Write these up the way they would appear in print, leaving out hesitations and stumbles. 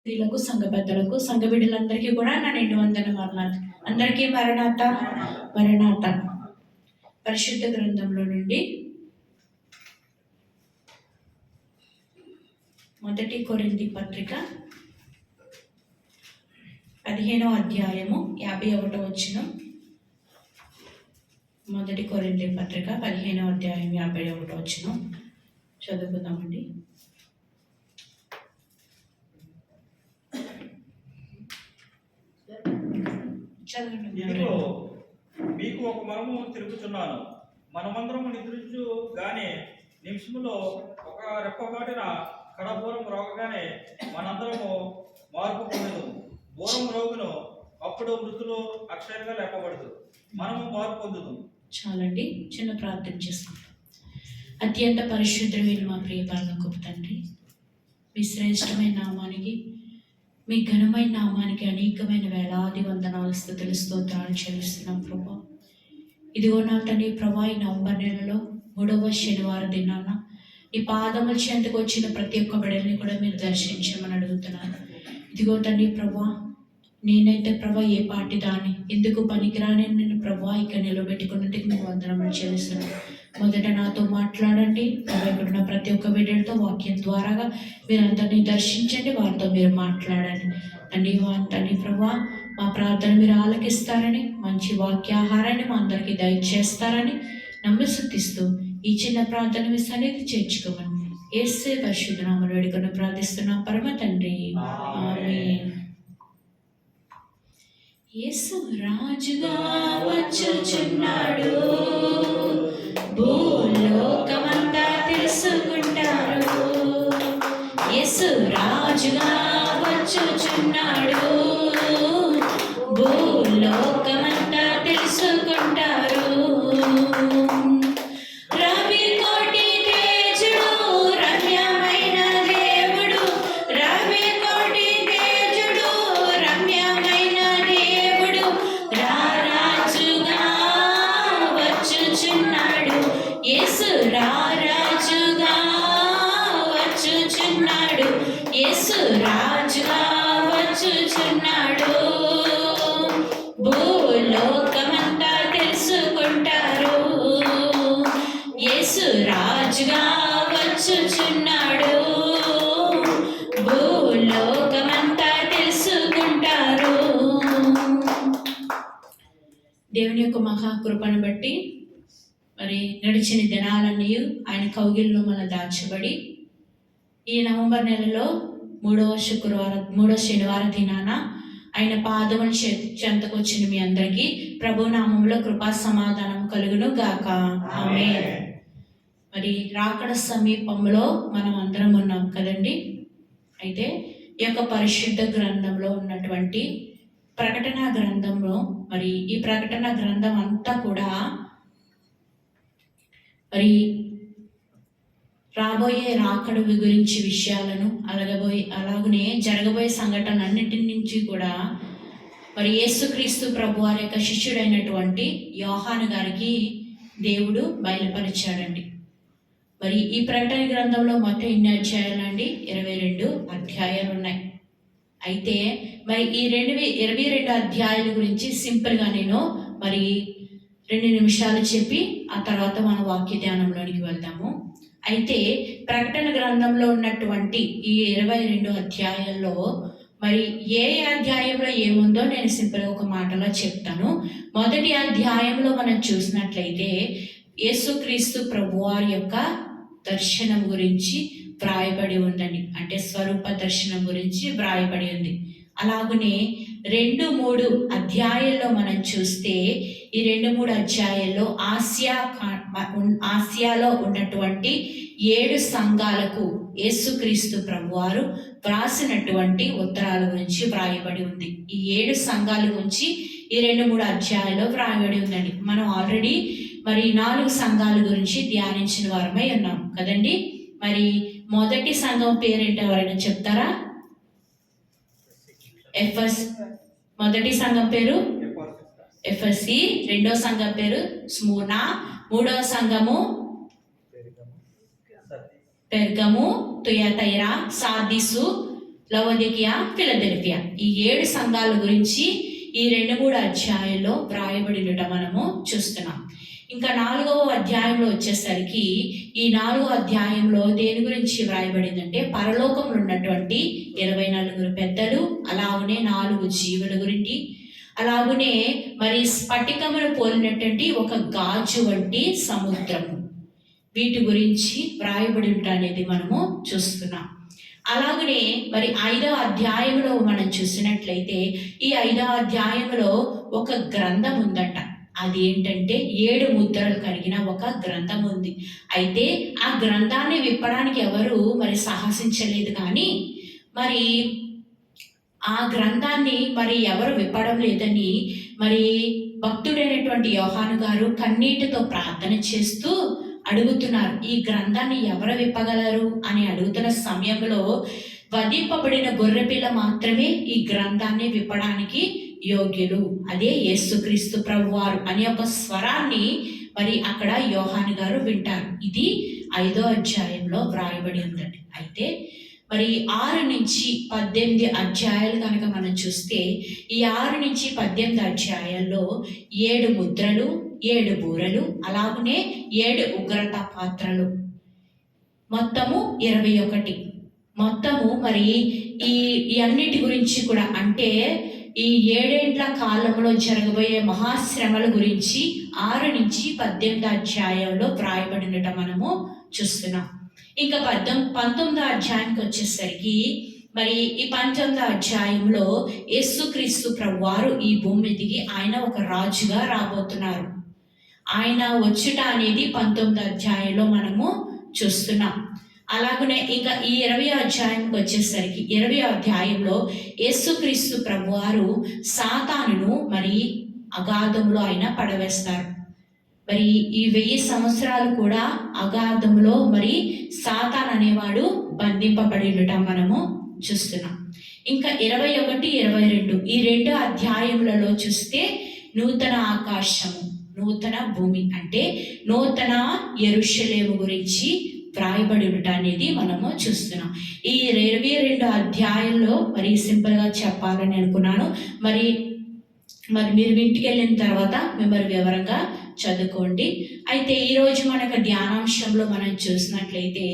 స్త్రీలకు, సంఘ పెద్దలకు, సంఘ బిడ్డలందరికీ కూడా నా నిండు వందన మరణాలు. అందరికీ మరణాత. పరిశుద్ధ గ్రంథంలో నుండి 1 కొరింథీ పత్రిక 15వ అధ్యాయము 51వ వచనం. 1 కొరింథీ పత్రిక 15వ అధ్యాయం 51వ వచనం చదువుకుందామండి. మీకు ఒక మరము తిరుగుతున్నాను. మనమందరము నిద్రించు గానే నిమిషములో ఒక రెప్పపాటిన కడబూరం రోగగానే మనందరము మార్పు పొందుదు. బూరం రోగును అప్పుడు మృతులు అక్షరంగా లేపబడదు, మనము మార్పు పొందుదు. చాలండి, చిన్న ప్రార్థన చేసుకుంటాం. అత్యంత పరిశుద్ధమైన మా ప్రియ పరలోకపు తండ్రి, మీ శ్రేష్టమైన నామానికి, మీ ఘనమైన నామానికి అనేకమైన వేలాది వందనాలు, స్తుతులు, స్తోత్రాలు చెల్లిస్తున్నాం ప్రభా. ఇదిగో నా తండ్రి ప్రభా, ఈ నవంబర్ నెలలో 3వ శనివారం దినాన ఈ పాదముల చెంతకు వచ్చిన ప్రతి ఒక్క బిడ్డల్ని కూడా మీరు దర్శించమని అడుగుతున్నాను. ఇదిగో తండ్రి ప్రభా, నేనైతే ప్రభా ఏ పార్టీ దాన్ని ఎందుకు పనికిరాని నేను ప్రభా ఇక్కడ నిలబెట్టుకున్నట్టుకు మీకు వందనములు చెల్లిస్తున్నాను. మొదట నాతో మాట్లాడండి ప్రభా. ఇక్కడున్న ప్రతి ఒక్క బిడ్డలతో వాక్యం ద్వారాగా మీరు అందరినీ దర్శించండి, వారితో మీరు మాట్లాడండి తండ్రి ప్రభా. మా ప్రార్థన మీరు ఆలకిస్తారని, మంచి వాక్యాహారాన్ని మా అందరికీ దయచేస్తారని నమ్మి స్తుతిస్తూ ఈ చిన్న ప్రార్థన మీ సన్నిధి చేర్చుకోమని యేసు పరిశుద్ధ నామములో వేడుకొని ప్రార్థిస్తున్నాం పరమ తండ్రి, ఆమేన్. యేసు రాజుగా వచ్చుచున్నాడు, భూలోకమంతా తెలుసుకుంటారు. యేసు రాజుగా వచ్చుచున్నాడు, భూలోకమంతా తెలుసుకుంటారు. రవి కోటి తేజుడు, రమ్యమైన దేవుడు, రవి కోటి తేజుడు, రమ్యమైన దేవుడు, రారాజుగా వచ్చుచున్నాడు. యేసు రారాజుగా వచ్చుచున్నాడు, యేసు రాజుగా వచ్చుచున్నాడు. భూలోకమంతా తెలుసుకుంటారు. యేసు రాజుగా వచ్చుచున్నాడు, భూలోకమంతా తెలుసుకుంటారు. దేవుని యొక్క మహాకృపను బట్టి మరి నడిచిన దినాలన్నీ ఆయన కౌగిల్లో మన దాచబడి ఈ నవంబర్ నెలలో 3వ శనివారం దినాన ఆయన పాదముల చెంతకు వచ్చిన మీ అందరికీ ప్రభు నామములో కృపా సమాధానం కలుగును గాక, ఆమేన్. మరి రాకడ సమీపంలో మనం అందరం ఉన్నాం కదండి. అయితే ఈ యొక్క పరిశుద్ధ గ్రంథంలో ఉన్నటువంటి ప్రకటన గ్రంథంలో మరి ఈ ప్రకటన గ్రంథం అంతా కూడా మరి రాబోయే రాకడ గురించి విషయాలను అలాగనే జరగబోయే సంఘటనలన్నిటి నుంచి కూడా మరి యేసుక్రీస్తు ప్రభు వారి యొక్క శిష్యుడైనటువంటి యోహాను గారికి దేవుడు బయలుపరిచాడండి. మరి ఈ ప్రకటన గ్రంథంలో మొత్తం ఎన్ని అధ్యాయాలండి? 22 అధ్యాయాలు ఉన్నాయి. అయితే మరి ఈ 22 అధ్యాయాల గురించి సింపుల్గా నేను మరి 2 నిమిషాలు చెప్పి ఆ తర్వాత మన వాక్య ధ్యానంలోనికి వెళ్తాము. అయితే ప్రకటన గ్రంథంలో ఉన్నటువంటి ఈ 22 అధ్యాయాల్లో మరి ఏ అధ్యాయంలో ఏముందో నేను సింపుల్గా ఒక మాటలో చెప్తాను. మొదటి అధ్యాయంలో మనం చూసినట్లయితే యేసుక్రీస్తు ప్రభువారి యొక్క దర్శనం గురించి వ్రాయబడి ఉందండి. అంటే స్వరూప దర్శనం గురించి వ్రాయబడి ఉంది. అలాగనే 2-3 అధ్యాయాల్లో మనం చూస్తే ఈ 2-3 అధ్యాయాల్లో ఆసియాలో ఉన్నటువంటి 7 సంఘాలకు యేసుక్రీస్తు ప్రభువారు వ్రాసినటువంటి ఉత్తరాల గురించి వ్రాయబడి ఉంది. ఈ 7 సంఘాల గురించి ఈ 2-3 అధ్యాయాల్లో వ్రాయబడి ఉందండి. మనం ఆల్రెడీ మరి 4 సంఘాల గురించి ధ్యానించిన వారమై ఉన్నాం కదండి. మరి మొదటి సంఘం పేరేంటి ఎవరైనా చెప్తారా? మొదటి సంఘం పేరు ఎఫెసీ, రెండో సంఘం పేరు స్మూర్నా, మూడవ సంఘము పెర్గము, తుయతైరా, సార్దీసు, లవోదికియా, ఫిలదెల్ఫియా, ఈ 7 సంఘాల గురించి ఈ 2-3 అధ్యాయాల్లో వ్రాయబడినట మనము చూస్తున్నాం. ఇంకా 4వ అధ్యాయంలో వచ్చేసరికి ఈ 4వ అధ్యాయంలో దేని గురించి వ్రాయబడిందంటే పరలోకంలో ఉన్నటువంటి 24 పెద్దలు, అలాగనే 4 జీవుల గురించి, అలాగనే మరి స్ఫటికమును పోలినటువంటి ఒక గాజు వంటి సముద్రము, వీటి గురించి వ్రాయబడి అనేది మనము చూస్తున్నాం. అలాగనే మరి 5వ అధ్యాయంలో మనం చూసినట్లయితే ఈ 5వ అధ్యాయంలో ఒక గ్రంథం ఉందంట. అది ఏంటంటే 7 ముద్రలు కలిగిన ఒక గ్రంథం ఉంది. అయితే ఆ గ్రంథాన్ని విప్పడానికి ఎవరు మరి సాహసించలేదు, కానీ మరి ఆ గ్రంథాన్ని మరి ఎవరు విప్పడం లేదని మరి భక్తుడైనటువంటి యోహాను గారు కన్నీటితో ప్రార్థన చేస్తూ అడుగుతున్నారు, ఈ గ్రంథాన్ని ఎవరు విప్పగలరు అని అడుగుతున్న సమయంలో వధింపబడిన గొర్రెపిల్ల మాత్రమే ఈ గ్రంథాన్ని విప్పడానికి యోగ్యులు, అదే యేసుక్రీస్తు ప్రభువారు అనే ఒక స్వరాన్ని మరి అక్కడ యోహాను గారు వింటారు. ఇది 5వ అధ్యాయంలో వ్రాయబడి ఉందండి. అయితే మరి 6 నుంచి 18 అధ్యాయాలు కనుక మనం చూస్తే ఈ 6 నుంచి 18 అధ్యాయాల్లో 7 ముద్రలు, 7 బూరలు, అలాగనే 7 ఉగ్రత పాత్రలు, మొత్తము 21. మొత్తము మరి ఈ అన్నిటి గురించి కూడా అంటే ఈ 7 ఏండ్ల కాలంలో జరగబోయే మహాశ్రమల గురించి 6 నుంచి 18 అధ్యాయంలో వ్రాయబడినట మనము చూస్తున్నాం. ఇంకా 19వ అధ్యాయానికి వచ్చేసరికి మరి ఈ 19వ అధ్యాయంలో యేసుక్రీస్తు ప్రభువారు ఈ భూమి మీదకి ఆయన ఒక రాజుగా రాబోతున్నారు. ఆయన వచ్చుట అనేది 19వ అధ్యాయంలో మనము చూస్తున్నాం. అలాగనే ఇంకా ఈ 20వ అధ్యాయంకి వచ్చేసరికి 20వ అధ్యాయంలో యేసుక్రీస్తు ప్రభువారు సాతానును మరి అగాధంలో ఆయన పడవేస్తారు. మరి ఈ 1000 సంవత్సరాలు కూడా అగాధంలో మరి సాతాన్ అనేవాడు బంధింపబడినట మనము చూస్తున్నాం. ఇంకా 21, 22 ఈ 2 అధ్యాయములలో చూస్తే నూతన ఆకాశము, నూతన భూమి అంటే నూతన యెరూషలేము గురించి వ్రాయబడి ఉండటం అనేది మనము చూస్తున్నాం. ఈ 22 అధ్యాయంలో మరి సింపుల్గా చెప్పాలని అనుకున్నాను. మరి మీరు ఇంటికి వెళ్ళిన తర్వాత మిమ్మల్ని వివరంగా చదువుకోండి. అయితే ఈరోజు మనకు ధ్యానాంశంలో మనం చూసినట్లయితే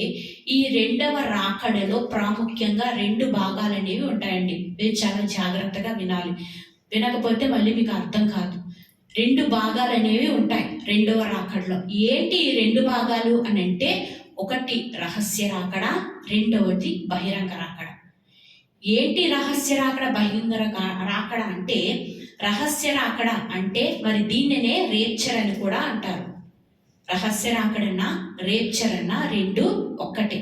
ఈ 2వ రాకడలో ప్రాముఖ్యంగా 2 భాగాలు అనేవి ఉంటాయండి. మీరు చాలా జాగ్రత్తగా వినాలి, వినకపోతే మళ్ళీ మీకు అర్థం కాదు. 2 భాగాలు అనేవి ఉంటాయి 2వ రాకడలో. ఏంటి ఈ 2 భాగాలు అని అంటే, ఒకటి రహస్య రాకడ, 2వది బహిరంగ రాకడ. ఏంటి రహస్య రాకడ, బహిరంగ రాకడ అంటే, రహస్య రాకడ అంటే మరి దీనినే రేప్చర్ అని కూడా అంటారు. రహస్య రాకడన్నా రేప్చర్ అన్నా 2 ఒక్కటే.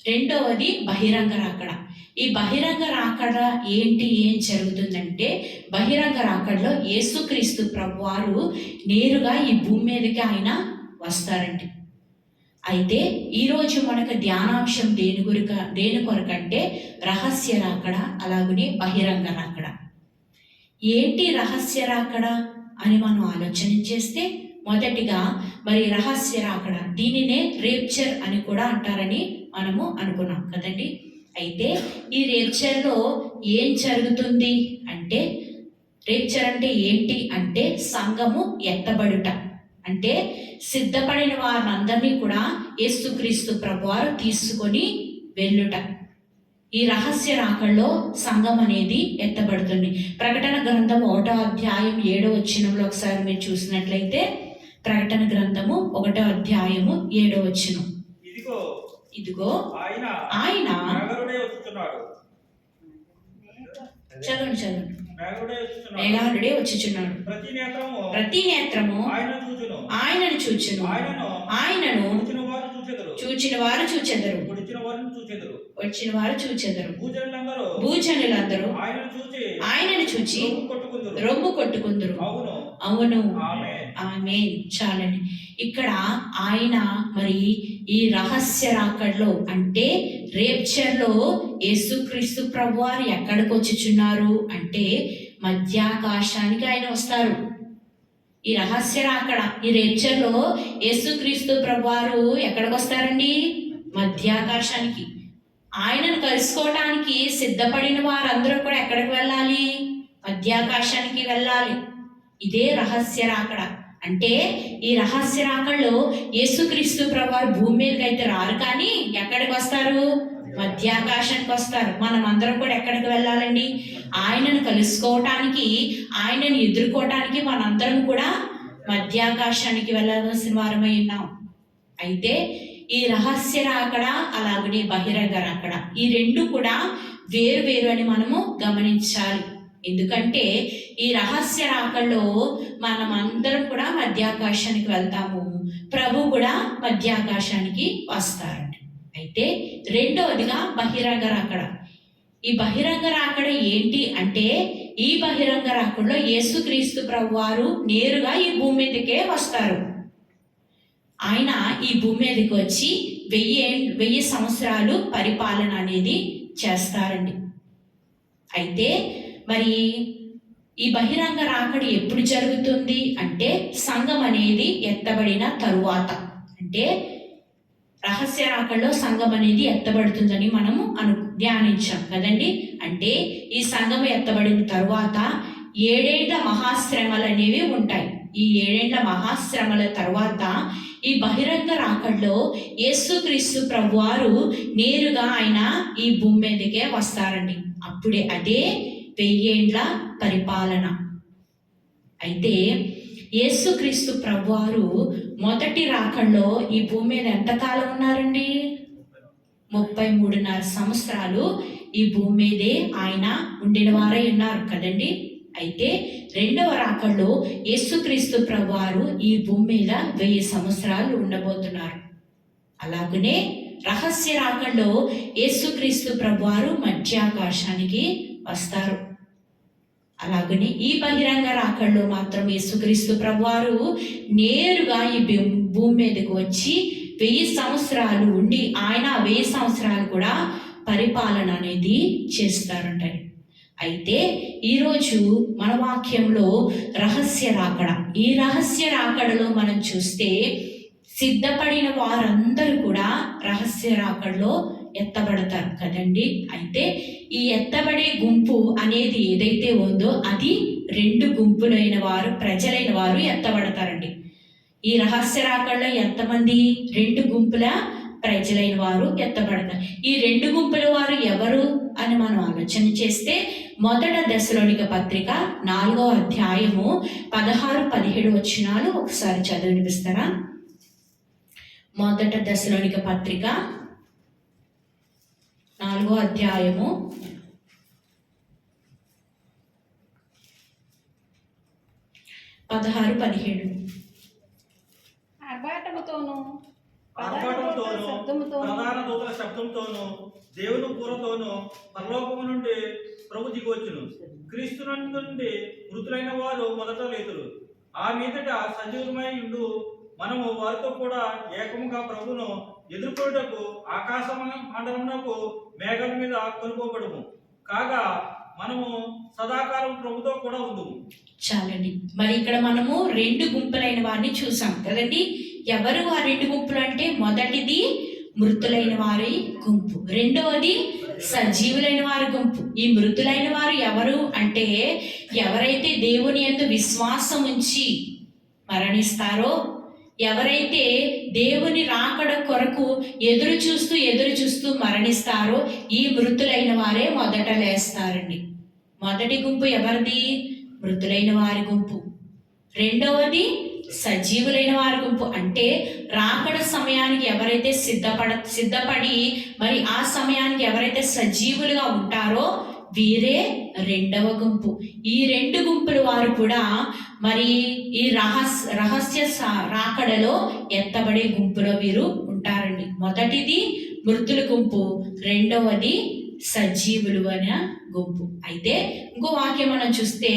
2వది బహిరంగ రాకడ. ఈ బహిరంగ రాకడ ఏంటి, ఏం జరుగుతుందంటే, బహిరంగ రాకడలో యేసుక్రీస్తు ప్రభువారు నేరుగా ఈ భూమి మీదకి ఆయన వస్తారండి. అయితే ఈరోజు మనకు ధ్యానాంశం దేని కొరకంటే రహస్య రాకడ, అలాగనే బహిరంగ రాకడ. ఏంటి రహస్య రాకడ అని మనం ఆలోచన చేస్తే, మొదటిగా మరి రహస్య రాకడ, దీనినే రేప్చర్ అని కూడా అంటారని మనము అనుకున్నాం కదండి. అయితే ఈ రేప్చర్లో ఏం జరుగుతుంది అంటే, రేప్చర్ అంటే ఏంటి అంటే సంఘము ఎత్తబడుట, అంటే సిద్ధపడిన వారందరినీ కూడా యేసుక్రీస్తు ప్రభువారు తీసుకొని వెళ్ళుట. ఈ రహస్య రాకడలో సంఘం అనేది ఎత్తబడుతుంది. ప్రకటన గ్రంథం 1వ అధ్యాయం 7వ వచనంలో ఒకసారి మీరు చూసినట్లయితే, ప్రకటన గ్రంథము 1వ అధ్యాయము 7వ వచనం, ఇదిగో ఆయన చదవండి మేఘారుడే వచ్చుచున్నాడు, ప్రతి నేత్రము ఆయనను చూచును, ఆయనను చూచిన వారు చూచెదరు, వచ్చిన వారు చూచెదరు, భూజనులందరూ ఆయనను చూచి రొమ్ము కొట్టుకుందరు. అవును, ఆమేన్. చాలండి. ఇక్కడ ఆయన మరి ఈ రహస్య రాకడలో అంటే రేప్చర్లో యేసుక్రీస్తు ప్రభువారు ఎక్కడికి వచ్చుచున్నారు అంటే మధ్యాకాశానికి ఆయన వస్తారు. ఈ రహస్య రాకడ, ఈ రేప్చర్లో యేసుక్రీస్తు ప్రభువారు ఎక్కడికి వస్తారండి? మధ్యాకాశానికి. ఆయనను కలుసుకోవటానికి సిద్ధపడిన వారందరూ కూడా ఎక్కడికి వెళ్ళాలి? మధ్యాకాశానికి వెళ్ళాలి. ఇదే రహస్య రాకడ. అంటే ఈ రహస్య రాకడలో యేసుక్రీస్తు ప్రభువారు భూమి మీదకి అయితే రారు, కానీ ఎక్కడికి వస్తారు? మధ్యాకాశానికి వస్తారు. మనం అందరం కూడా ఎక్కడికి వెళ్ళాలండి? ఆయనను కలుసుకోవటానికి, ఆయనను ఎదుర్కోవటానికి మనందరం కూడా మధ్యాకాశానికి వెళ్ళవలసిన వారమై ఉన్నాం. అయితే ఈ రహస్య రాకడ అలాగనే బహిరంగ రాకడ, ఈ రెండు కూడా వేరు వేరు అని మనము గమనించాలి. ఎందుకంటే ఈ రహస్య రాకడలో మనం అందరం కూడా మధ్యాకాశానికి వెళ్తాము, ప్రభు కూడా మధ్యాకాశానికి వస్తారండి. అయితే రెండవదిగా బహిరంగ రాకడ. ఈ బహిరంగ రాకడ ఏంటి అంటే, ఈ బహిరంగ రాకడలో యేసుక్రీస్తు ప్రభువారు నేరుగా ఈ భూమి మీదకే వస్తారు. ఆయన ఈ భూమి మీదకి వచ్చి 1000 సంవత్సరాలు పరిపాలన అనేది చేస్తారండి. అయితే మరి ఈ బహిరంగ రాకడ ఎప్పుడు జరుగుతుంది అంటే, సంఘం అనేది ఎత్తబడిన తరువాత. అంటే రహస్య రాకడలో సంఘం అనేది ఎత్తబడుతుందని మనము ధ్యానించాం కదండి. అంటే ఈ సంఘం ఎత్తబడిన తరువాత 7 మహాశ్రమలు అనేవి ఉంటాయి. ఈ 7 మహాశ్రమల తర్వాత ఈ బహిరంగ రాకడలో యేసుక్రీస్తు ప్రభువారు నేరుగా ఆయన ఈ భూమి మీదకే వస్తారండి. అప్పుడే అదే 1000 పరిపాలన. అయితే యేసుక్రీస్తు ప్రభువారు మొదటి రాకడలో ఈ భూమి మీద ఎంతకాలం ఉన్నారండి? 33.5 సంవత్సరాలు ఈ భూమి మీదే ఆయన ఉండిన వారై ఉన్నారు కదండి. అయితే రెండవ రాకడలో యేసుక్రీస్తు ప్రభువారు ఈ భూమి మీద 1000 సంవత్సరాలు ఉండబోతున్నారు. అలాగనే రహస్య రాకడలో యేసుక్రీస్తు ప్రభువారు మధ్యాకాశానికి వస్తారు. అలాగనే ఈ బహిరంగ రాకడలో మాత్రం యేసుక్రీస్తు ప్రభువారు నేరుగా ఈ భూమి మీదకు వచ్చి 1000 సంవత్సరాలు ఉండి ఆయన 1000 సంవత్సరాలు కూడా పరిపాలన అనేది చేస్తారంట. అయితే ఈరోజు మన వాక్యంలో రహస్య రాకడ, ఈ రహస్య రాకడలో మనం చూస్తే సిద్ధపడిన వారందరూ కూడా రహస్య రాకడలో ఎత్తబడతారు కదండి. అయితే ఈ ఎత్తబడే గుంపు అనేది ఏదైతే ఉందో అది 2 గుంపులైన వారు, ప్రజలైన వారు ఎత్తబడతారండి. ఈ రహస్య రాకడలో ఎంతమంది? 2 గుంపుల ప్రజలైన వారు ఎత్తబడతారు. ఈ 2 గుంపుల వారు ఎవరు అని మనం ఆలోచన చేస్తే, మొదట దశలోనిక పత్రిక 4వ అధ్యాయము 16-17 వచనాలు ఒకసారి చదివినిపిస్తారా? మొదట దశలోనిక పత్రిక 4వ అధ్యాయము 16-17. ఆర్భాటముతోనూ ప్రధాన దూతల శబ్దంతోను దేవుని పూరతోను పరలోకము నుండి ప్రభు దిగొచ్చును. క్రీస్తు నుండి మృతులైన వారు మొదట లేతురు. ఆ మీదట సజీవమై ఉండు మనము వారితో కూడా ఏకముగా ప్రభును ఎదుర్కొనుటకు ఆకాశ మండలమునకు మేఘాల మీద కొనుకోబడుము. కాగా మనము సదాకాలం ప్రభుతో కూడా ఉండుము. చాలండి. మరి ఇక్కడ మనము 2 గుంపులైన వారిని చూసాం కదండి. ఎవరు ఆ 2 గుంపులు అంటే, మొదటిది మృతులైన వారి గుంపు, రెండవది సజీవులైన వారి గుంపు. ఈ మృతులైన వారు ఎవరు అంటే, ఎవరైతే దేవుని యందు విశ్వాసం ఉంచి మరణిస్తారో, ఎవరైతే దేవుని రాకడ కొరకు ఎదురు చూస్తూ మరణిస్తారో, ఈ మృతులైన వారే మొదట లేస్తారండి. మొదటి గుంపు ఎవరిది? మృతులైన వారి గుంపు. రెండవది సజీవులైన వారి గుంపు. అంటే రాకడ సమయానికి ఎవరైతే సిద్ధపడి మరి ఆ సమయానికి ఎవరైతే సజీవులుగా ఉంటారో వీరే రెండవ గుంపు. ఈ 2 గుంపుల వారు కూడా మరి ఈ రహస్య రాకడలో ఎత్తబడే గుంపులో వీరు ఉంటారండి. మొదటిది మృతుల గుంపు, రెండవది సజీవులు అనే గుంపు. అయితే ఇంకో వాక్యం మనం చూస్తే,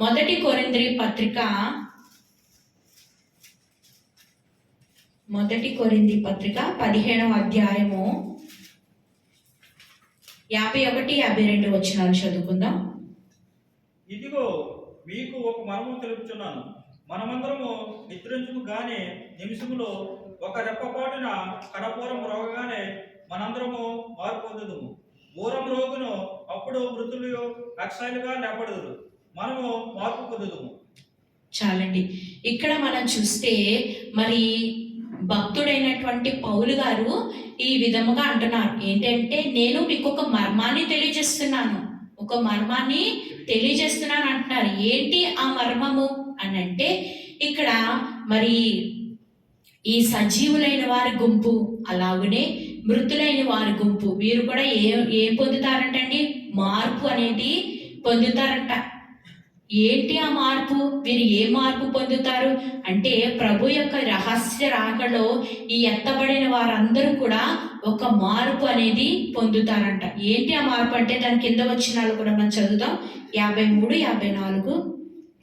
మొదటి కొరింథీ పత్రిక 15వ అధ్యాయము 51-52 వచనాలు చదువుకుందాం. ఇదిగో మీకు ఒక మర్మం తెలుపుచున్నాను. మనమందరము నిద్రించుము గాని నిమిషములో ఒక రెప్పపాటున కడపూరం రోగగానే మనందరము మార్పు పొందుదుము. ఘోరం రోగును అప్పుడు మృతులు అక్షయులుగా లేపడుదురు, మనము మార్పు పొందుదుము. చాలండి. ఇక్కడ మనం చూస్తే మరి భక్తుడైనటువంటి పౌలు గారు ఈ విధముగా అంటున్నారు. ఏంటంటే, నేను మీకు ఒక మర్మాన్ని తెలియజేస్తున్నాను అంటున్నారు. ఏంటి ఆ మర్మము అని అంటే, ఇక్కడ మరి ఈ సజీవులైన వారి గుంపు అలాగనే మృతులైన వారి గుంపు వీరు కూడా ఏం పొందుతారంటండి? మార్పు అనేది పొందుతారంట. ఏంటి ఆ మార్పు? వీరు ఏ మార్పు పొందుతారు అంటే, ప్రభు యొక్క రహస్య రాకలో ఈ ఎత్తబడిన వారందరూ కూడా ఒక మార్పు అనేది పొందుతారంట. ఏంటి ఆ మార్పు అంటే, దాని కింద వచనాలు కూడా మనం చదువుదాం. 53, 54.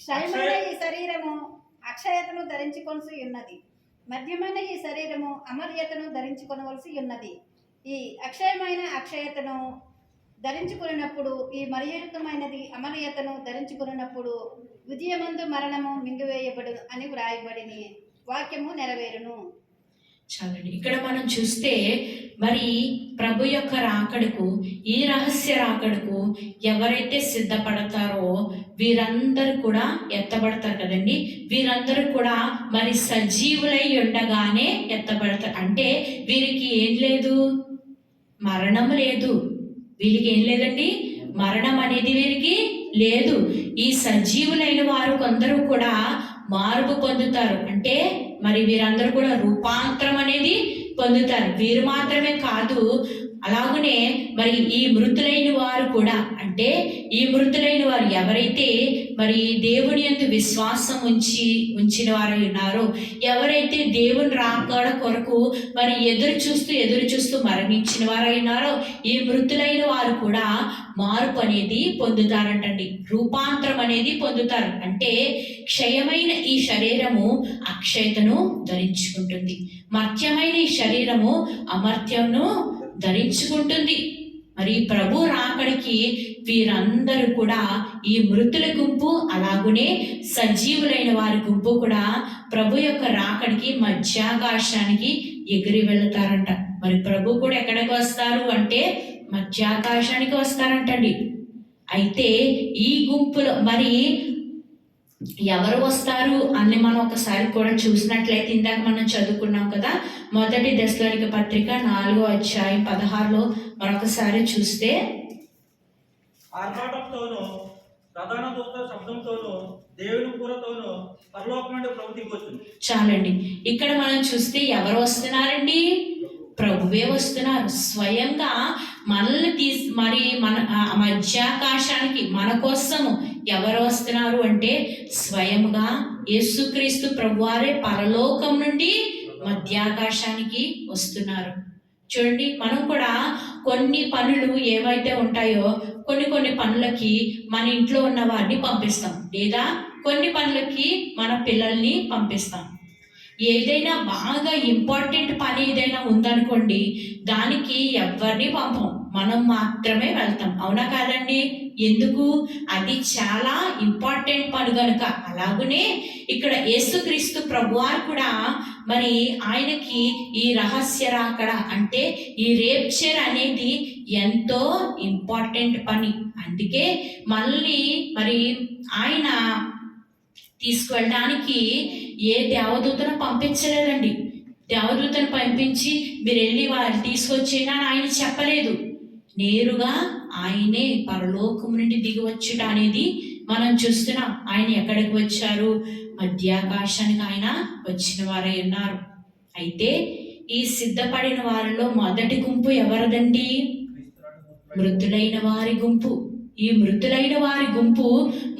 క్షయమైన ఈ శరీరము అక్షయతను ధరించుకొనసి ఉన్నది, మధ్యమైన ఈ శరీరము అమర్యతను ధరించుకొనవలసి ఉన్నది. ఈ అక్షయమైన అక్షయతను ధరించుకున్నప్పుడు, ఈ మర్యాదమైనది అమర్యతను ధరించుకున్నప్పుడు విజయమందు మరణము మింగివేయబడు అని వ్రాయబడిని వాక్యము నెరవేరును. చాలండి. ఇక్కడ మనం చూస్తే మరి ప్రభు యొక్క రాకడకు, ఈ రహస్య రాకడకు ఎవరైతే సిద్ధపడతారో వీరందరూ కూడా ఎత్తబడతారు కదండి. వీరందరూ కూడా మరి సజీవులై ఉండగానే ఎత్తబడతారు. అంటే వీరికి ఏం లేదు? మరణం లేదు. వీరికి ఏం లేదండి? మరణం అనేది వీరికి లేదు. ఈ సజీవులైన వారు కొందరు కూడా మార్పు పొందుతారు. అంటే మరి వీరందరూ కూడా రూపాంతరం అనేది పొందుతారు. వీరు మాత్రమే కాదు, అలాగనే మరి ఈ మృతులైన వారు కూడా, అంటే ఈ మృతులైన వారు ఎవరైతే మరి దేవుని యందు విశ్వాసం ఉంచిన వారై ఉన్నారో, ఎవరైతే దేవుని రాకడ కొరకు మరి ఎదురు చూస్తూ మరణించిన వారై ఉన్నారో, ఈ మృతులైన వారు కూడా మార్పు అనేది పొందుతారంటండి. రూపాంతరం అనేది పొందుతారు. అంటే క్షయమైన ఈ శరీరము అక్షయతను ధరించుకుంటుంది, మర్త్యమైన ఈ శరీరము అమర్త్యంను ధరించుకుంటుంది. మరి ప్రభు రాకడికి వీరందరూ కూడా, ఈ మృతుల గుంపు అలాగునే సజీవులైన వారి గుంపు కూడా ప్రభు యొక్క రాకడికి మధ్యాకాశానికి ఎగిరి వెళతారంట. మరి ప్రభు కూడా ఎక్కడికి వస్తారు అంటే మధ్యాకాశానికి వస్తారంటండి. అయితే ఈ గుంపులో మరి ఎవరు వస్తారు అని మనం ఒకసారి కూడా చూసినట్లయితే, ఇందాక మనం చదువుకున్నాం కదా, 1 దశలోనిక పత్రిక 4వ అధ్యాయం 16లో మరొకసారి చూస్తే, ఆర్భాటంతోనూ ప్రధాన దూత శబ్దంతోనూ దేవుని కూరతోనూ పరలోకం నుండి ప్రభు దిగొచ్చును. చాలండి. ఇక్కడ మనం చూస్తే ఎవరు వస్తున్నారండి? ప్రభువే వస్తున్నారు. స్వయంగా మనల్ని మరి మన మధ్యాకాశానికి మన కోసము ఎవరు వస్తున్నారు అంటే స్వయంగా యేసుక్రీస్తు ప్రభువారే పరలోకం నుండి మధ్యాకాశానికి వస్తున్నారు. చూడండి, మనం కూడా కొన్ని పనులు ఏవైతే ఉంటాయో కొన్ని పనులకి మన ఇంట్లో ఉన్న వారిని పంపిస్తాం, లేదా కొన్ని పనులకి మన పిల్లల్ని పంపిస్తాం. ఏదైనా బాగా ఇంపార్టెంట్ పని ఏదైనా ఉందనుకోండి, దానికి ఎవరిని పంపం, మనం మాత్రమే వెళ్తాం. అవునా కాదండి? ఎందుకు? అది చాలా ఇంపార్టెంట్ పని కనుక. అలాగనే ఇక్కడ యేసుక్రీస్తు ప్రభువారు కూడా మరి ఆయనకి ఈ రహస్య రాకడ అంటే ఈ రేప్చర్ అనేది ఎంతో ఇంపార్టెంట్ పని. అందుకే మళ్ళీ మరి ఆయన తీసుకువెళ్ళడానికి ఏ దేవదూతను పంపించలేదండి. దేవదూతను పంపించి మీరు వెళ్ళి వారు తీసుకొచ్చేనా అని ఆయన చెప్పలేదు. నేరుగా ఆయనే పరలోకం నుండి దిగివచ్చుట అనేది మనం చూస్తున్నాం. ఆయన ఎక్కడికి వచ్చారు? మధ్యాకాశానికి ఆయన వచ్చిన వారై ఉన్నారు. అయితే ఈ సిద్ధపడిన వారిలో మొదటి గుంపు ఎవరిదండి? మృతులైన వారి గుంపు. ఈ మృతులైన వారి గుంపు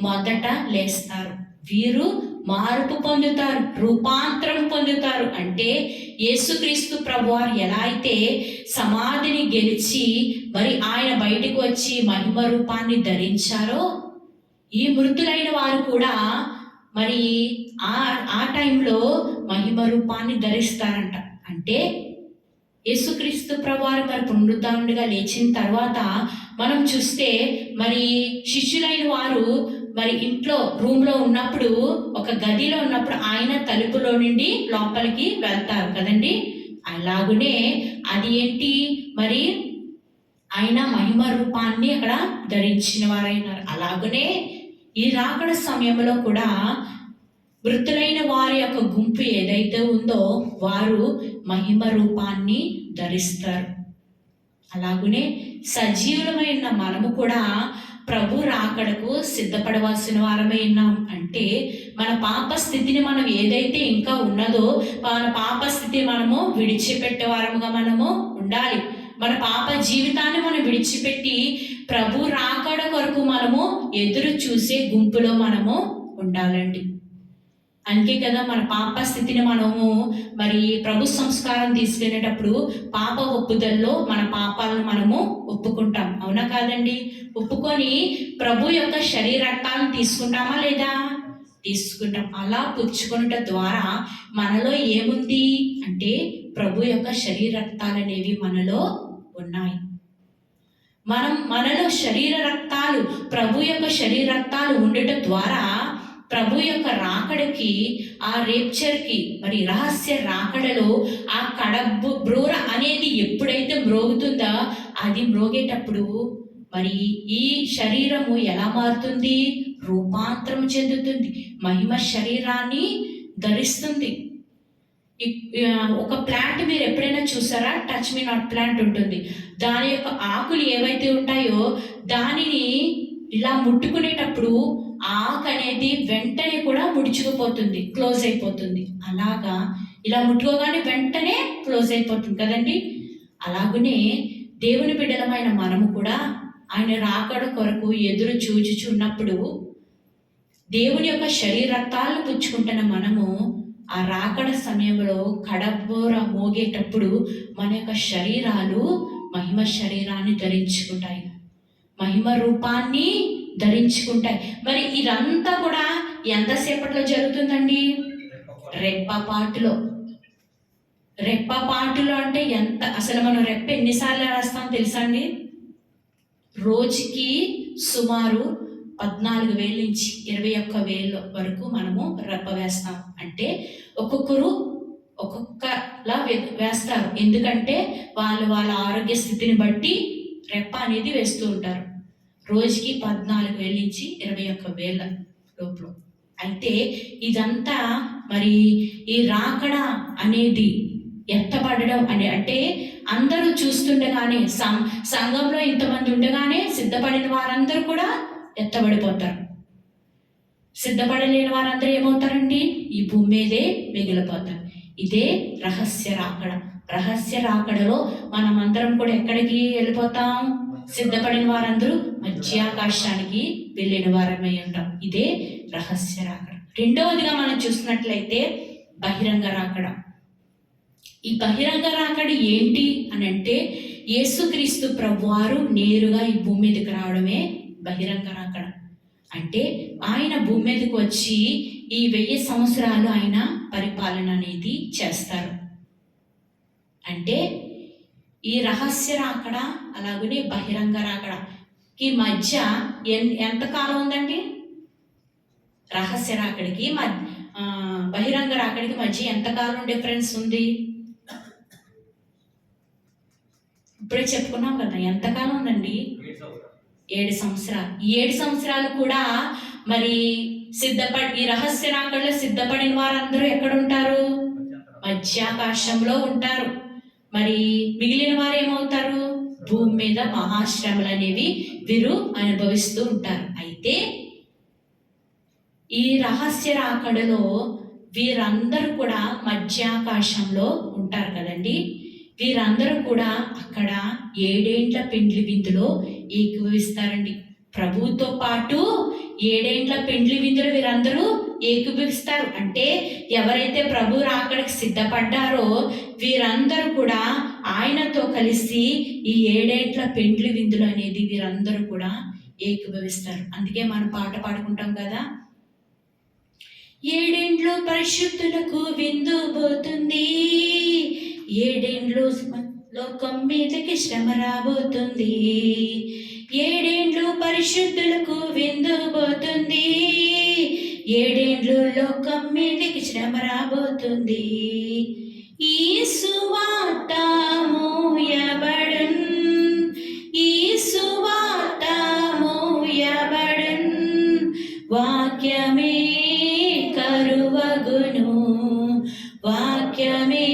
మొదట లేస్తారు. వీరు మార్పు పొందుతారు, రూపాంతరం పొందుతారు. అంటే యేసుక్రీస్తు ప్రభువారు ఎలా అయితే సమాధిని గెలిచి మరి ఆయన బయటకు వచ్చి మహిమ రూపాన్ని ధరించారో, ఈ మృతులైన వారు కూడా మరి ఆ టైంలో మహిమ రూపాన్ని ధరిస్తారంట. అంటే యేసుక్రీస్తు ప్రభువారు మరి పునరుద్ధానుడిగా లేచిన తర్వాత మనం చూస్తే మరి శిష్యులైన వారు మరి ఇంట్లో రూమ్లో ఉన్నప్పుడు, ఒక గదిలో ఉన్నప్పుడు ఆయన తలుపులో నుండి లోపలికి వెళ్తారు కదండి. అలాగునే అది ఏంటి మరి ఆయన మహిమ రూపాన్ని అక్కడ ధరించిన వారైనారు. అలాగనే ఈ రాకడ సమయంలో కూడా మృతులైన వారి యొక్క గుంపు ఏదైతే ఉందో వారు మహిమ రూపాన్ని ధరిస్తారు. అలాగునే సజీవులమైన మనము కూడా ప్రభు రాకడకు సిద్ధపడవలసిన వారమై ఉన్నాం. అంటే మన పాప స్థితిని మనం ఏదైతే ఇంకా ఉన్నదో మన పాప స్థితి మనము విడిచిపెట్టే వారముగా మనము ఉండాలి. మన పాప జీవితాన్ని మనం విడిచిపెట్టి ప్రభు రాకడ కొరకు మనము ఎదురు చూసే గుంపులో మనము ఉండాలండి. అందుకే కదా మన పాప స్థితిని మనము మరి ప్రభు సంస్కారం తీసుకెళ్ళేటప్పుడు పాప ఒప్పుదల్లో మన పాపాలను మనము ఒప్పుకుంటాం. అవునా కాదండి? ఒప్పుకొని ప్రభు యొక్క శరీరక్తాలను తీసుకుంటామా లేదా? తీసుకుంటాం. అలా పుచ్చుకొనుట ద్వారా మనలో ఏముంది అంటే ప్రభు యొక్క శరీర రక్తాలు అనేవి మనలో ఉన్నాయి. మనలో శరీర రక్తాలు ప్రభు యొక్క శరీర రక్తాలు ఉండటం ద్వారా ప్రభు యొక్క రాకడకి ఆ రేప్చర్కి మరి రహస్య రాకడలో ఆ కడబ్బు బ్రోర అనేది ఎప్పుడైతే మ్రోగుతుందో అది మ్రోగేటప్పుడు మరి ఈ శరీరము ఎలా మారుతుంది? రూపాంతరం చెందుతుంది, మహిమ శరీరాన్ని ధరిస్తుంది. ఒక ప్లాంట్ మీరు ఎప్పుడైనా చూసారా? టచ్ మీ నాట్ ప్లాంట్ ఉంటుంది. దాని యొక్క ఆకులు ఏవైతే ఉంటాయో దానిని ఇలా ముట్టుకునేటప్పుడు ఆకు అనేది వెంటనే కూడా ముడుచుకుపోతుంది, క్లోజ్ అయిపోతుంది. అలాగా ఇలా ముట్టుకోగానే వెంటనే క్లోజ్ అయిపోతుంది కదండి. అలాగనే దేవుని బిడ్డలమైన మనము కూడా ఆయన రాకడ కొరకు ఎదురు చూచుచున్నప్పుడు దేవుని యొక్క శరీరత్తాలను పుచ్చుకుంటున్న మనము ఆ రాకడ సమయంలో కడబోర మోగేటప్పుడు మన యొక్క శరీరాలు మహిమ శరీరాన్ని ధరించుకుంటాయి, మహిమ రూపాన్ని ధరించుకుంటాయి. మరి ఇదంతా కూడా ఎంతసేపట్లో జరుగుతుందండి? రెప్పపాటులో. రెప్పపాటులో అంటే ఎంత? అసలు మనం రెప్ప ఎన్నిసార్లు వేస్తాం తెలుసా అండి? రోజుకి సుమారు 14,000 నుంచి 21,000 వరకు మనము రెప్ప వేస్తాం. అంటే ఒక్కొక్కరు ఒక్కొక్కలా వేస్తారు. ఎందుకంటే వాళ్ళ ఆరోగ్య స్థితిని బట్టి రెప్ప అనేది వేస్తూ ఉంటారు. రోజుకి 14,000 నుంచి 21,000 లోపల. అయితే ఇదంతా మరి ఈ రాకడ అనేది ఎత్తపడడం అంటే అందరూ చూస్తుండగానే సంఘంలో ఇంతమంది ఉండగానే సిద్ధపడిన వారందరూ కూడా ఎత్తబడిపోతారు. సిద్ధపడలేని వారందరూ ఏమవుతారండి? ఈ భూమి మీదే మిగిలిపోతారు. ఇదే రహస్య రాకడ. రహస్య రాకడలో మనమందరం కూడా ఎక్కడికి వెళ్ళిపోతాం? సిద్ధపడిన వారందరూ మధ్యాకాశానికి వెళ్ళిన వారమై ఉంటాం. ఇదే రహస్య రాకడ. రెండవదిగా మనం చూసినట్లయితే బహిరంగ రాకడ. ఈ బహిరంగ రాకడ ఏంటి అని అంటే యేసుక్రీస్తు ప్రభువారు నేరుగా ఈ భూమి మీదకి రావడమే బహిరంగ రాకడ. అంటే ఆయన భూమి మీదకి వచ్చి ఈ 1000 సంవత్సరాలు ఆయన పరిపాలన అనేది చేస్తారు. అంటే ఈ రహస్య రాకడ అలాగనే బహిరంగ రాకడకి మధ్య ఎంతకాలం ఉందండి? రహస్య రాకడికి బహిరంగ రాకడికి మధ్య ఎంతకాలం డిఫరెన్స్ ఉంది? ఇప్పుడే చెప్పుకున్నాం కదా, ఎంతకాలం ఉందండి? 7 సంవత్సరాలు. ఈ 7 సంవత్సరాలు కూడా మరి ఈ రహస్య రాకడలో సిద్ధపడిన వారందరూ ఎక్కడ ఉంటారు? మధ్యాకాశంలో ఉంటారు. మరి మిగిలిన వారు ఏమవుతారు? భూమి మీద మహాశ్రమలు అనేవి వీరు అనుభవిస్తూ ఉంటారు. అయితే ఈ రహస్య రాకడలో వీరందరూ కూడా మధ్యాకాశంలో ఉంటారు కదండి. వీరందరూ కూడా అక్కడ 7 ఏండ్ల పెండ్లి విందులో ఏకీభవిస్తారండి. ప్రభువుతో పాటు 7 ఏండ్ల పెండ్లి విందులో వీరందరూ ఏకీభవిస్తారు. అంటే ఎవరైతే ప్రభు రాకడికి సిద్ధపడ్డారో వీరందరూ కూడా ఆయనతో కలిసి ఈ 7 ఏండ్ల పెండ్లి విందులు అనేది వీరందరూ కూడా ఏకీభవిస్తారు. అందుకే మనం పాట పాడుకుంటాం కదా, 7 ఏండ్లు పరిశుద్ధులకు విందు పోతుంది, 7 ఏండ్లు లోకం మీదకి శ్రమ రాబోతుంది, 7 ఏండ్లు పరిశుద్ధులకు విందు పోతుంది, 7 ఏండ్లు లోకం మీదకి శ్రమ రాబోతుంది. ఈ సువా వాక్యమే కరువగును, వాక్యమే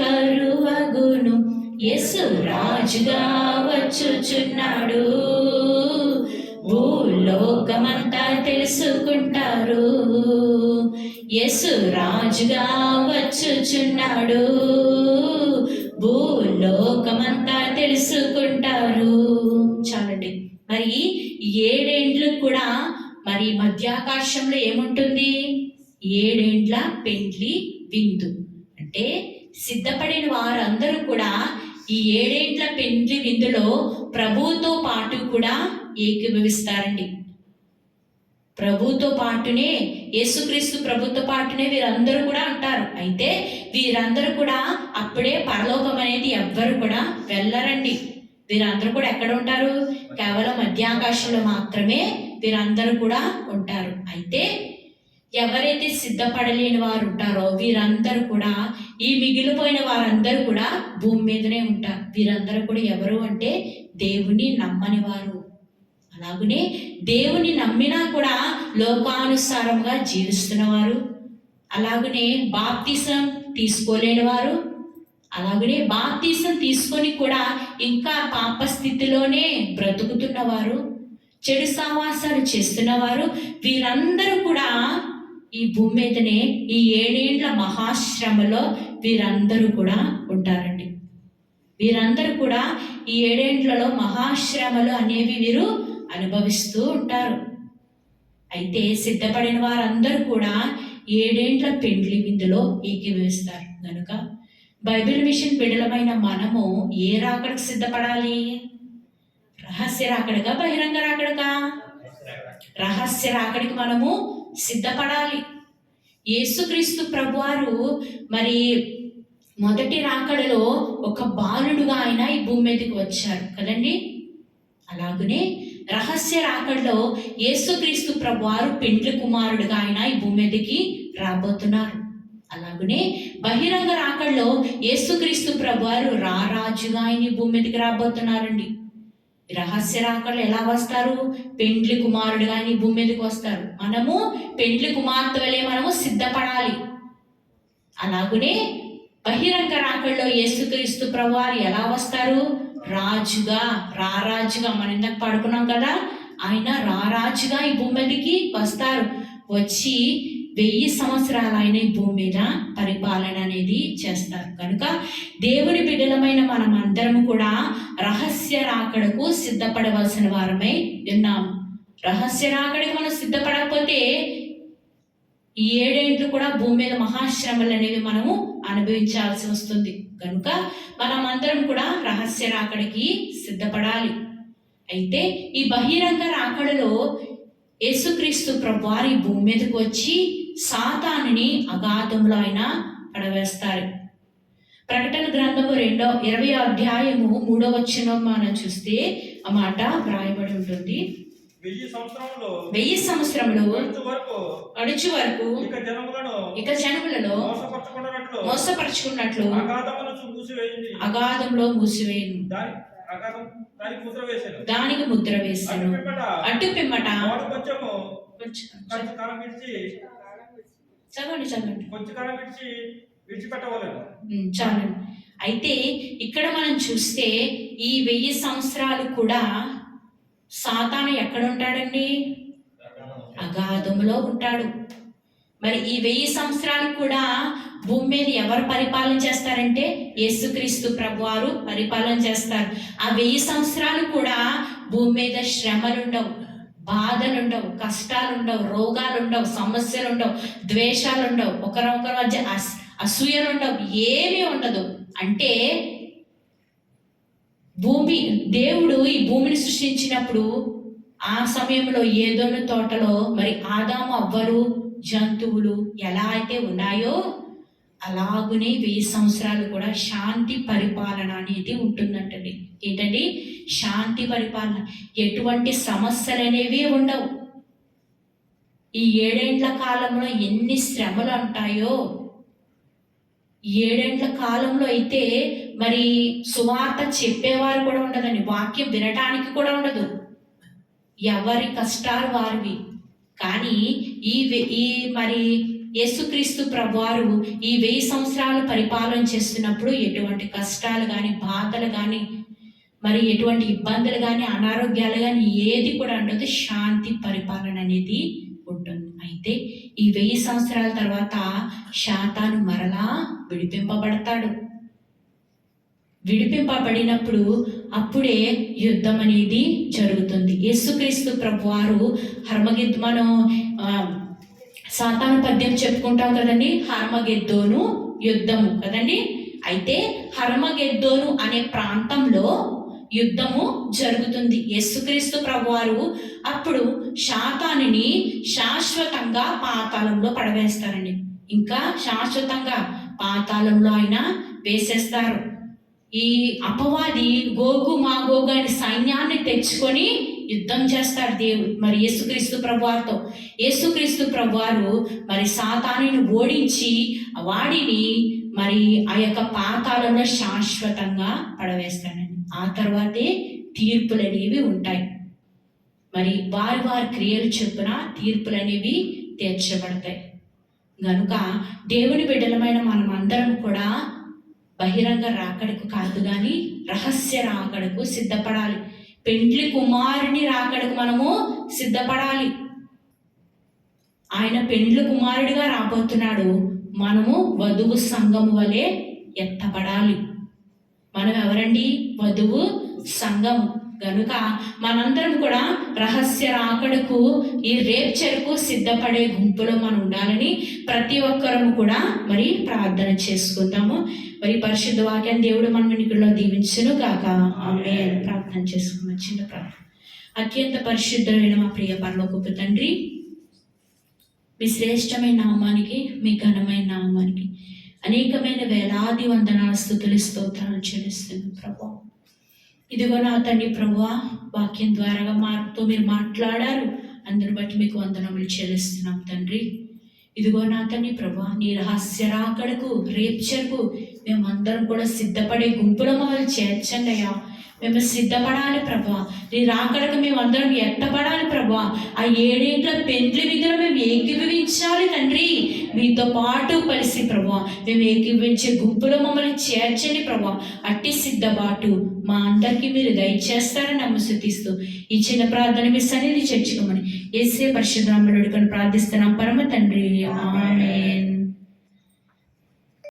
కరువగును. యేసు రాజుగా వచ్చుచున్నాడు, భూలోకమంతా తెలుసుకుంటారు. యేసు రాజుగా వచ్చుచున్నాడు, భూలోకమంతా తెలుసుకుంటారు. చాలండి. మరి 7 ఏండ్లు కూడా మరి మధ్యాకాశంలో ఏముంటుంది? 7 ఏండ్ల పెండ్లి విందు. అంటే సిద్ధపడిన వారందరూ కూడా ఈ 7 ఏండ్ల పెండ్లి విందులో ప్రభువుతో పాటు కూడా ఏకీభవిస్తారండి. ప్రభుతో పాటునే, యేసుక్రీస్తు ప్రభుతో పాటునే వీరందరూ కూడా ఉంటారు. అయితే వీరందరూ కూడా అప్పుడే పరలోకం అనేది ఎవ్వరు కూడా వెళ్ళరండి. వీరందరూ కూడా ఎక్కడ ఉంటారు? కేవలం మధ్యాకాశంలో మాత్రమే వీరందరూ కూడా ఉంటారు. అయితే ఎవరైతే సిద్ధపడలేని వారు ఉంటారో వీరందరూ కూడా, ఈ మిగిలిపోయిన వారందరూ కూడా భూమి మీదనే ఉంటారు. వీరందరూ కూడా ఎవరు అంటే దేవుని నమ్మని వారు. అలాగనే దేవుని నమ్మినా కూడా లోకానుసారంగా జీవిస్తున్నవారు, అలాగనే బాప్తిసం తీసుకోలేని వారు, అలాగనే బాప్తిసం తీసుకొని కూడా ఇంకా పాప స్థితిలోనే బ్రతుకుతున్నవారు, చెడు సావాసాలు చేస్తున్నవారు, వీరందరూ కూడా ఈ భూమి మీదనే ఈ 7 ఏండ్ల మహాశ్రమలో వీరందరూ కూడా ఉంటారండి. వీరందరూ కూడా ఈ 7 ఏండ్లలో మహాశ్రమలు అనేవి వీరు అనుభవిస్తూ ఉంటారు. అయితే సిద్ధపడిన వారందరూ కూడా 7 ఏండ్ల పెండ్లి విందులో ఏకీభవిస్తారు. కనుక బైబిల్ మిషన్ బిడ్డలమైన మనము ఏ రాకడకు సిద్ధపడాలి? రహస్య రాకడగా, బహిరంగ రాకడగా? రహస్య రాకడికి మనము సిద్ధపడాలి. యేసుక్రీస్తు ప్రభువారు మరి మొదటి రాకడలో ఒక బాలుడుగా ఆయన ఈ భూమి మీదకి వచ్చారు కదండి. అలాగనే రహస్య రాకడలో యేసుక్రీస్తు ప్రభువారు పెండ్లి కుమారుడుగా ఆయన ఈ భూమి మీదకి రాబోతున్నారు. అలాగనే బహిరంగ రాకడలో యేసుక్రీస్తు ప్రభువారు రారాజుగా ఆయన ఈ భూమి మీదకి రాబోతున్నారండి. రహస్య రాకడలు ఎలా వస్తారు? పెండ్లి కుమారుడుగా ఈ భూమి మీదకి వస్తారు. మనము పెండ్లి కుమార్తె వలె మనము సిద్ధపడాలి. అలాగనే బహిరంగ రాకడలో యేసుక్రీస్తు ప్రభువారు ఎలా వస్తారు? రాజుగా, రారాజుగా. మనం ఇందాక పడుకున్నాం కదా, ఆయన రారాజుగా ఈ భూమి మీదకి వస్తారు. వచ్చి 1000 సంవత్సరాలు ఆయన ఈ భూమి మీద పరిపాలన అనేది చేస్తారు. కనుక దేవుని బిడ్డలమైన మనం అందరము కూడా రహస్య రాకడకు సిద్ధపడవలసిన వారమై ఉన్నాము. రహస్య రాకడికి మనం సిద్ధపడకపోతే ఈ 7 ఏండ్లు కూడా భూమి మీద మహాశ్రమలు అనేవి మనము అనుభవించాల్సి వస్తుంది. కనుక మనం అందరం కూడా రహస్య రాకడికి సిద్ధపడాలి. అయితే ఈ బహిరంగ రాకడలో యేసుక్రీస్తు ప్రభువారు ఈ భూమి మీదకి వచ్చి సాతానుని అగాధంలో ఆయన పడవేస్తారు. ప్రకటన గ్రంథము 20వ అధ్యాయము 3వ వచనం మనం చూస్తే ఆ మాట వ్రాయబడి ఉంటుంది. 1000 సంవత్సరములు అడుచు వరకు ఇక జనములను మోసపరచుకున్నట్లు అగాధంలో మూసివేయను, దానికి ముద్ర వేశాను. అటు పిమ్మట చదవండి చాలండి. అయితే ఇక్కడ మనం చూస్తే ఈ 1000 సంవత్సరాలు కూడా సాతాను ఎక్కడ ఉంటాడండి? అగాధములో ఉంటాడు. మరి ఈ 1000 సంవత్సరాలు కూడా భూమి మీద ఎవరు పరిపాలన చేస్తారంటే యేసుక్రీస్తు ప్రభువారు పరిపాలన చేస్తారు. ఆ 1000 సంవత్సరాలు కూడా భూమి మీద శ్రమలుండవు, బాధలుండవు, కష్టాలుండవు, రోగాలుండవు, సమస్యలుండవు, ద్వేషాలుండవు, ఒకరొకరి మధ్య అసూయలుండవు, ఏమీ ఉండదు. అంటే దేవుడు ఈ భూమిని సృష్టించినప్పుడు ఆ సమయంలో ఏదోను తోటలో మరి ఆదాము అవ్వలు జంతువులు ఎలా అయితే ఉన్నాయో అలాగునే 1000 సంవత్సరాలు కూడా శాంతి పరిపాలన అనేది ఉంటుందంటండి. ఏంటండి? శాంతి పరిపాలన. ఎటువంటి సమస్యలు అనేవి ఉండవు. ఈ 7 ఏండ్ల కాలంలో ఎన్ని శ్రమలు ఉంటాయో, 7 ఏండ్ల కాలంలో అయితే మరి సువార్త చెప్పేవారు కూడా ఉండదండి, వాక్యం వినటానికి కూడా ఉండదు. ఎవరి కష్టాలు వారివి. కానీ ఈ మరి యేసుక్రీస్తు ప్రభువారు ఈ 1000 సంవత్సరాలు పరిపాలన చేస్తున్నప్పుడు ఎటువంటి కష్టాలు కానీ, బాధలు కానీ, మరి ఎటువంటి ఇబ్బందులు కానీ, అనారోగ్యాలు కానీ ఏది కూడా ఉండదు. శాంతి పరిపాలన అనేది ఉంటుంది. అయితే ఈ 1000 సంవత్సరాల తర్వాత శాతాను మరలా విడిపింపబడతాడు. విడిపింపబడినప్పుడు అప్పుడే యుద్ధం అనేది జరుగుతుంది. యేసుక్రీస్తు ప్రభువారు మనం సాతాను పద్యం చెప్పుకుంటాం కదండి, హర్మగెద్దోను యుద్ధము కదండి. అయితే హర్మగెద్దోను అనే ప్రాంతంలో యుద్ధము జరుగుతుంది. యేసుక్రీస్తు ప్రభువారు అప్పుడు శాతానుని శాశ్వతంగా పాతాళంలో పడవేస్తారండి. ఇంకా శాశ్వతంగా పాతాళంలో ఆయన వేసేస్తారు. ఈ అపవాది గోగు మాగోగు అనే సైన్యాన్ని తెచ్చుకొని యుద్ధం చేస్తాడు మరి యేసుక్రీస్తు ప్రభువారితో. యేసుక్రీస్తు ప్రభువారు మరి సాతానుని ఓడించి వాడిని మరి ఆ యొక్క పాతాళంలో శాశ్వతంగా పడవేస్తాడండి. ఆ తర్వాతే తీర్పులు అనేవి ఉంటాయి. మరి వారి క్రియలు చొప్పున తీర్పులు అనేవి తీర్చబడతాయి. గనుక దేవుని బిడ్డలమైన మనం అందరం కూడా బహిరంగ రాకడకు కాదు కానీ రహస్య రాకడకు సిద్ధపడాలి. పెండ్లి కుమారుని రాకడకు మనము సిద్ధపడాలి. ఆయన పెండ్లి కుమారుడిగా రాబోతున్నాడు. మనము వధువు సంఘము వలె ఎత్తపడాలి. మనం ఎవరండి? వధువు సంఘము. గనుక మనందరం కూడా రహస్య రాకడకు, ఈ రేప్చర్కు సిద్ధపడే గుంపులో మనం ఉండాలని ప్రతి ఒక్కరము కూడా మరి ప్రార్థన చేసుకుందాము. మరి పరిశుద్ధ వాక్యాన్ని దేవుడు మన వినికిడిలో దీవించును గాక. ఆమేన్. ప్రార్థన చేసుకున్నాం. చిన్న ప్రార్థన. అత్యంత పరిశుద్ధమైన మా ప్రియ పరలోకపు తండ్రి, మీ శ్రేష్టమైన నామానికి, మీ ఘనమైన నామానికి అనేకమైన వేలాది వందనాల స్తుతులు స్తోత్రాలు చెల్లిస్తున్నాం ప్రభువా. ఇదిగో నా తండ్రి ప్రభువా, వాక్యం ద్వారా మాతో మీరు మాట్లాడారు. అందరిని బట్టి మీకు వందనములు చెల్లిస్తున్నాం తండ్రి. ఇదిగో నా తండ్రి ప్రభువా, నీ రహస్య రాకడకు, రేప్చర్కు మేమందరం కూడా సిద్ధపడే గుంపులో మమ్మల్ని చేర్చండి అయ్యా. మేము సిద్ధపడాలి ప్రభువా. నీ రాకడకు మేమందరం ఎత్తపడాలి ప్రభువా. ఆ 7 ఏళ్ల పెండ్లి విధులు మేము ఏకీభవించాలి తండ్రి. మీతో పాటు కలిసి ప్రభువా మేము ఏకీభవించే గుంపులో మమ్మల్ని చేర్చండి ప్రభువా. అట్టి సిద్ధపాటు మా అందరికీ మీరు దయచేస్తారని నమ్మశుతిస్తూ ఈ చిన్న ప్రార్థన మీ సన్నిధి చేర్చుకోమని యేసే పరిశుద్ధ నామములో ప్రార్థిస్తున్నాం పరమ తండ్రి. ఆమేన్.